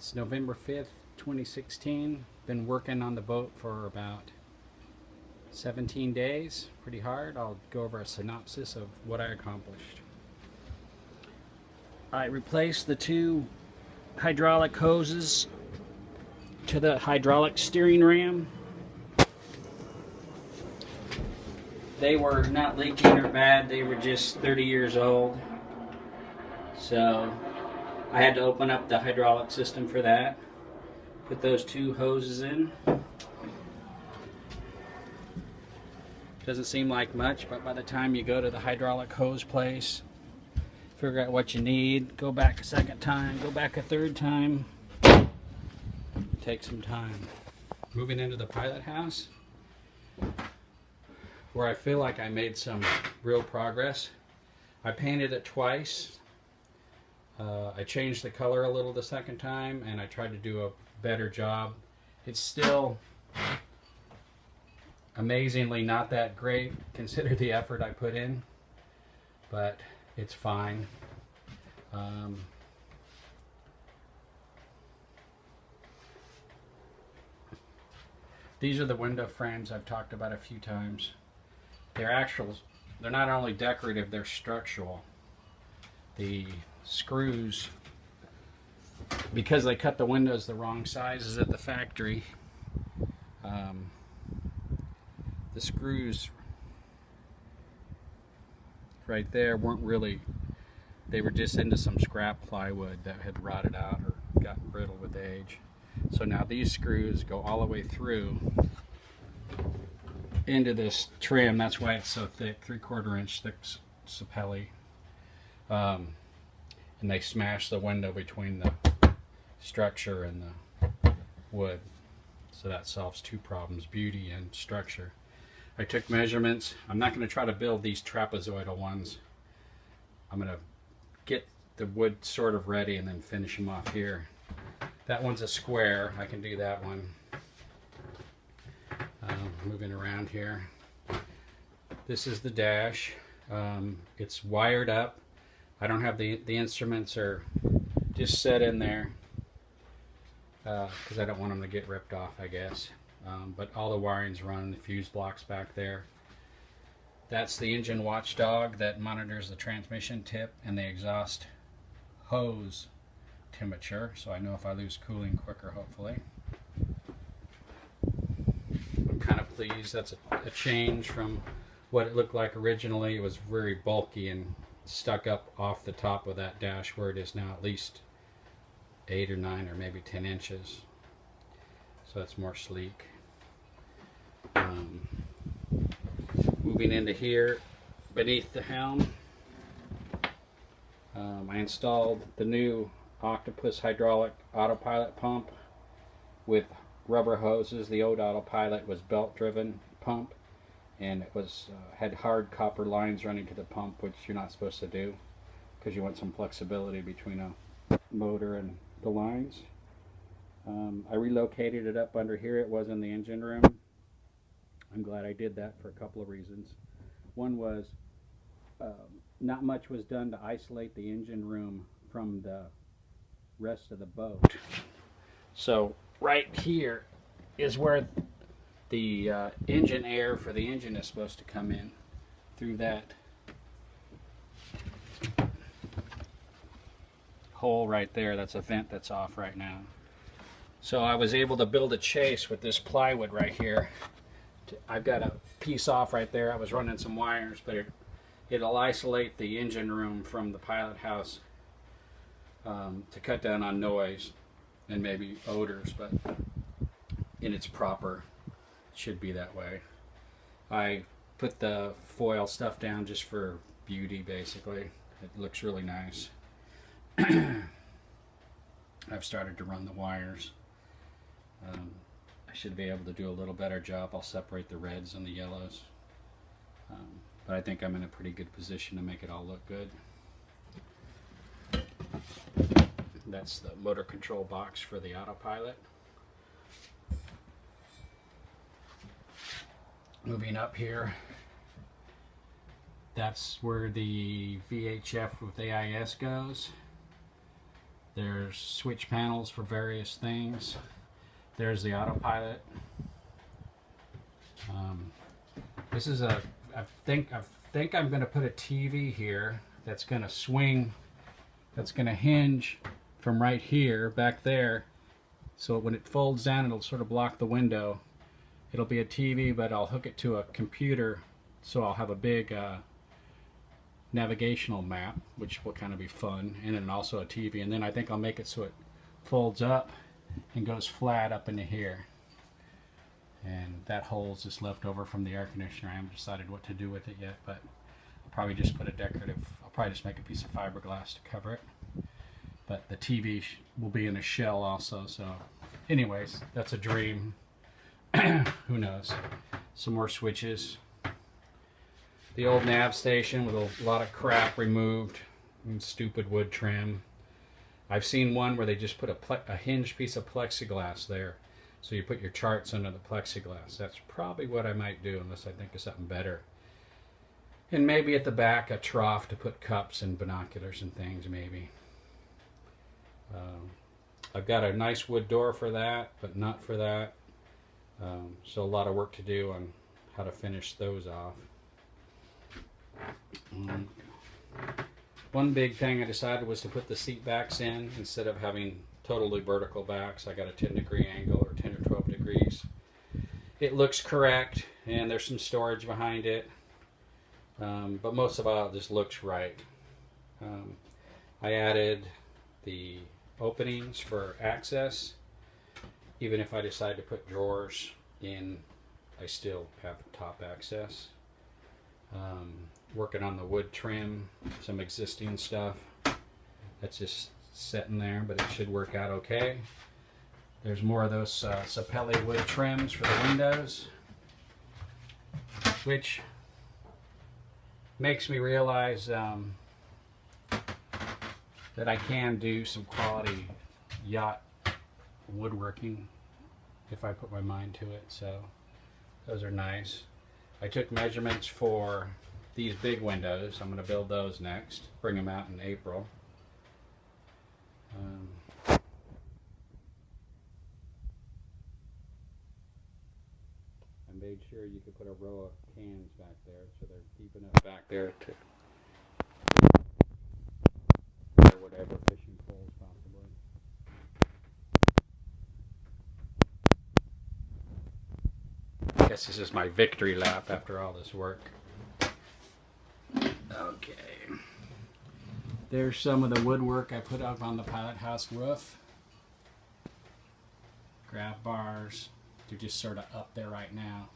It's November 5th, 2016. Been working on the boat for about 17 days. Pretty hard. I'll go over a synopsis of what I accomplished. I replaced the two hydraulic hoses to the hydraulic steering ram. They were not leaking or bad, they were just 30 years old. So I had to open up the hydraulic system for that. Put those two hoses in. Doesn't seem like much, but by the time you go to the hydraulic hose place, figure out what you need, go back a second time, go back a third time, take some time. Moving into the pilot house, where I feel like I made some real progress. I painted it twice. I changed the color a little the second time, and I tried to do a better job. It's still amazingly not that great, consider the effort I put in, but it's fine. These are the window frames I've talked about a few times. They're not only decorative, they're structural. The screws, because they cut the windows the wrong sizes at the factory, the screws right there weren't really, they were just into some scrap plywood that had rotted out or gotten brittle with age. So now these screws go all the way through into this trim. That's why it's so thick, 3/4 inch thick sapelli. And they smash the window between the structure and the wood. So that solves two problems, beauty and structure. I took measurements. I'm not going to try to build these trapezoidal ones. I'm going to get the wood sort of ready and then finish them off here. That one's a square. I can do that one. Moving around here. This is the dash. It's wired up. I don't have the instruments are just set in there because I don't want them to get ripped off, I guess. But all the wiring's run, the fuse block's back there. That's the engine watchdog that monitors the transmission tip and the exhaust hose temperature, so I know if I lose cooling quicker, hopefully. I'm kind of pleased. That's a change from what it looked like originally. It was very bulky and stuck up off the top of that dash, where it is now at least 8 or 9 or maybe 10 inches. So it's more sleek. Moving into here, beneath the helm, I installed the new Octopus hydraulic autopilot pump with rubber hoses. The old autopilot was belt-driven pump, and it was had hard copper lines running to the pump, which you're not supposed to do because you want some flexibility between a motor and the lines. I relocated it up under here. It was in the engine room. I'm glad I did that for a couple of reasons. One was not much was done to isolate the engine room from the rest of the boat. So right here is where the engine air for the engine is supposed to come in, through that hole right there. That's a vent that's off right now. So I was able to build a chase with this plywood right here. I've got a piece off right there. I was running some wires, but it'll isolate the engine room from the pilot house to cut down on noise and maybe odors, but in its proper, it should be that way. I put the foil stuff down just for beauty, basically. It looks really nice. I've started to run the wires. I should be able to do a little better job. I'll separate the reds and the yellows. But I think I'm in a pretty good position to make it all look good. That's the motor control box for the autopilot. Moving up here, that's where the VHF with AIS goes. There's switch panels for various things. There's the autopilot. This is I think I'm going to put a TV here that's going to swing, that's going to hinge from right here back there. So when it folds down, it'll sort of block the window. It'll be a TV, but I'll hook it to a computer, so I'll have a big navigational map, which will kind of be fun, and then also a TV. And then I think I'll make it so it folds up and goes flat up into here. And that hole's just left over from the air conditioner. I haven't decided what to do with it yet, but I'll probably just put a decorative, I'll probably just make a piece of fiberglass to cover it. But the TV will be in a shell also, so anyways, that's a dream. Who knows? Some more switches. The old nav station with a lot of crap removed and stupid wood trim. I've seen one where they just put a hinged piece of plexiglass there. So you put your charts under the plexiglass. That's probably what I might do unless I think of something better. And maybe at the back a trough to put cups and binoculars and things maybe. I've got a nice wood door for that, but not for that. So a lot of work to do on how to finish those off. One big thing I decided was to put the seat backs in instead of having totally vertical backs. I got a 10-degree angle or 10 or 12 degrees. It looks correct and there's some storage behind it, but most of all it just looks right. I added the openings for access. Even if I decide to put drawers in, I still have top access. Working on the wood trim, some existing stuff that's just sitting there, but it should work out okay. There's more of those Sapelli wood trims for the windows, which makes me realize that I can do some quality yacht woodworking if I put my mind to it. So those are nice. I took measurements for these big windows. I'm going to build those next, bring them out in April. I made sure you could put a row of cans back there so they're deep enough back there to or whatever fishing poles possibly. I guess this is my victory lap after all this work. Okay. There's some of the woodwork I put up on the pilot house roof. Grab bars. They're just sort of up there right now.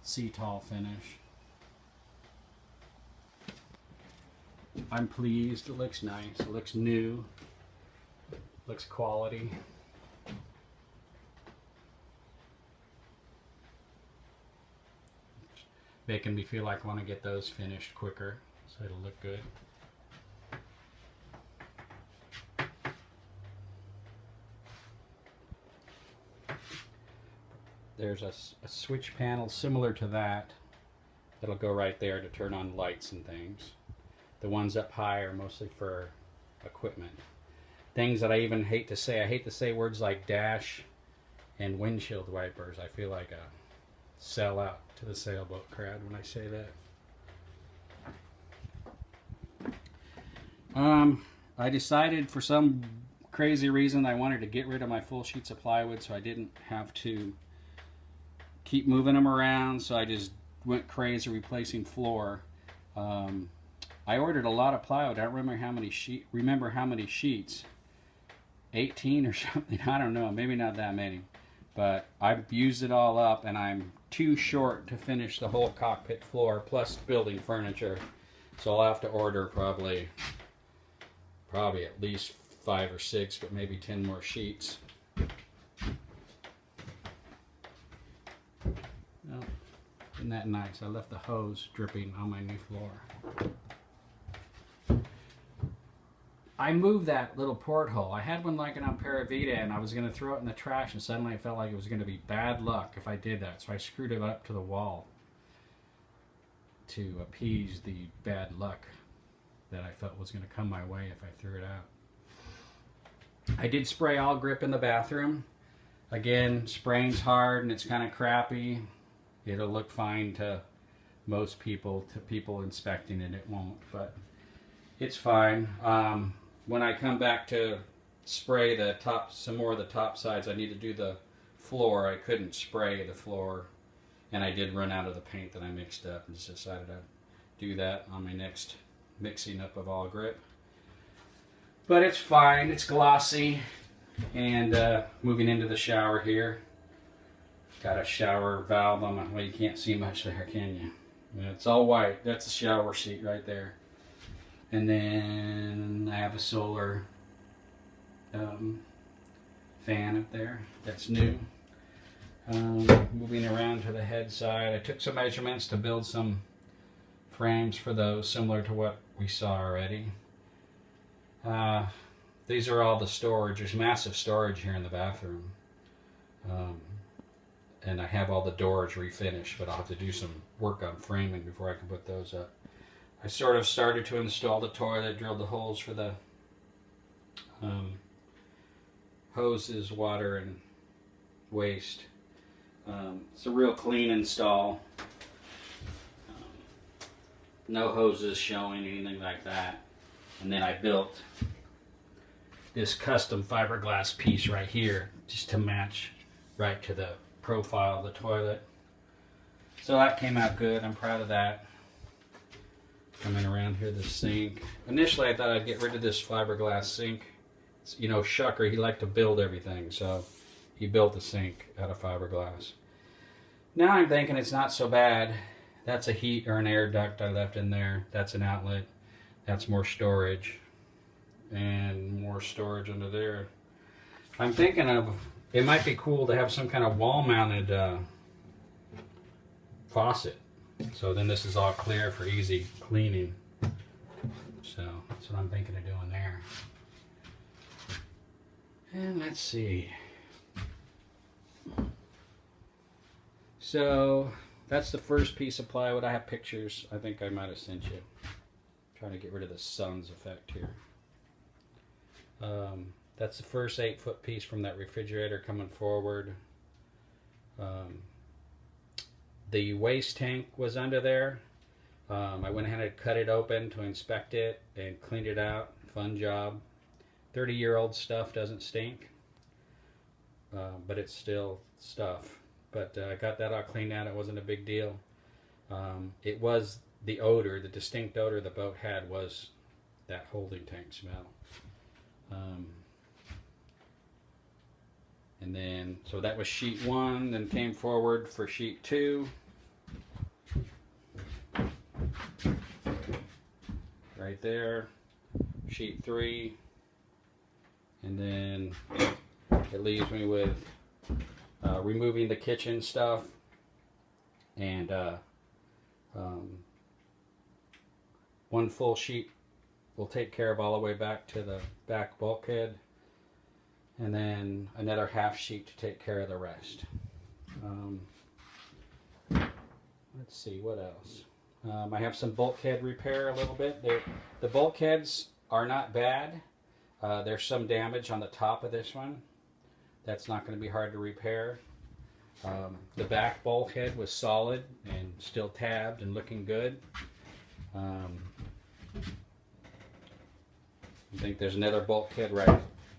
Sea-tall finish. I'm pleased. It looks nice. It looks new. Looks quality. Making me feel like I want to get those finished quicker so it'll look good. There's a switch panel similar to that that'll go right there to turn on lights and things. The ones up high are mostly for equipment. Things that I even hate to say. I hate to say words like dash and windshield wipers. I feel like a sellout to the sailboat crowd when I say that. I decided for some crazy reason I wanted to get rid of my full sheets of plywood so I didn't have to keep moving them around, so I just went crazy replacing floor. I ordered a lot of plywood. I don't remember how many sheets. 18 or something. I don't know. Maybe not that many. But I've used it all up, and I'm too short to finish the whole cockpit floor plus building furniture. So I'll have to order probably at least 5 or 6, but maybe 10 more sheets. Oh, isn't that nice? I left the hose dripping on my new floor. I moved that little porthole. I had one like it on Pura Vida, and I was going to throw it in the trash, and suddenly I felt like it was going to be bad luck if I did that. So I screwed it up to the wall to appease the bad luck that I felt was going to come my way if I threw it out. I did spray all grip in the bathroom. Again, spraying's hard and it's kind of crappy. It'll look fine to most people, to people inspecting it, it won't, but it's fine. When I come back to spray the top, some more of the top sides, I need to do the floor. I couldn't spray the floor, and I did run out of the paint that I mixed up, and just decided to do that on my next mixing up of all grip. But it's fine, it's glossy. And moving into the shower here, got a shower valve on my, well, you can't see much there, can you? Yeah, it's all white. That's a shower seat right there. And then I have a solar fan up there. That's new. Moving around to the head side, I took some measurements to build some frames for those, similar to what we saw already. These are all the storage. There's massive storage here in the bathroom. And I have all the doors refinished, but I'll have to do some work on framing before I can put those up. I sort of started to install the toilet, drilled the holes for the hoses, water, and waste. It's a real clean install. No hoses showing, anything like that. And then I built this custom fiberglass piece right here just to match right to the profile of the toilet. So that came out good. I'm proud of that. Coming around here, the sink. Initially I thought I'd get rid of this fiberglass sink. It's, you know, Schucker, he liked to build everything, so he built the sink out of fiberglass. Now I'm thinking it's not so bad. That's a heat or an air duct I left in there. That's an outlet. That's more storage. And more storage under there. I'm thinking of, it might be cool to have some kind of wall-mounted faucet. So then this is all clear for easy cleaning. So that's what I'm thinking of doing there. And let's see. So that's the first piece of plywood. I have pictures. I think I might have sent you. Trying to get rid of the sun's effect here. That's the first 8-foot piece from that refrigerator coming forward. The waste tank was under there. I went ahead and cut it open to inspect it and cleaned it out. Fun job. 30-year-old stuff doesn't stink, but it's still stuff. But I got that all cleaned out. It wasn't a big deal. It was the odor, the distinct odor the boat had was that holding tank smell. And then, so that was sheet 1, then came forward for sheet 2. Right there. Sheet 3. And then it leaves me with removing the kitchen stuff and one full sheet will take care of all the way back to the back bulkhead, and then another half sheet to take care of the rest. Let's see, what else? I have some bulkhead repair a little bit. The bulkheads are not bad. There's some damage on the top of this one. That's not going to be hard to repair. The back bulkhead was solid and still tabbed and looking good. I think there's another bulkhead right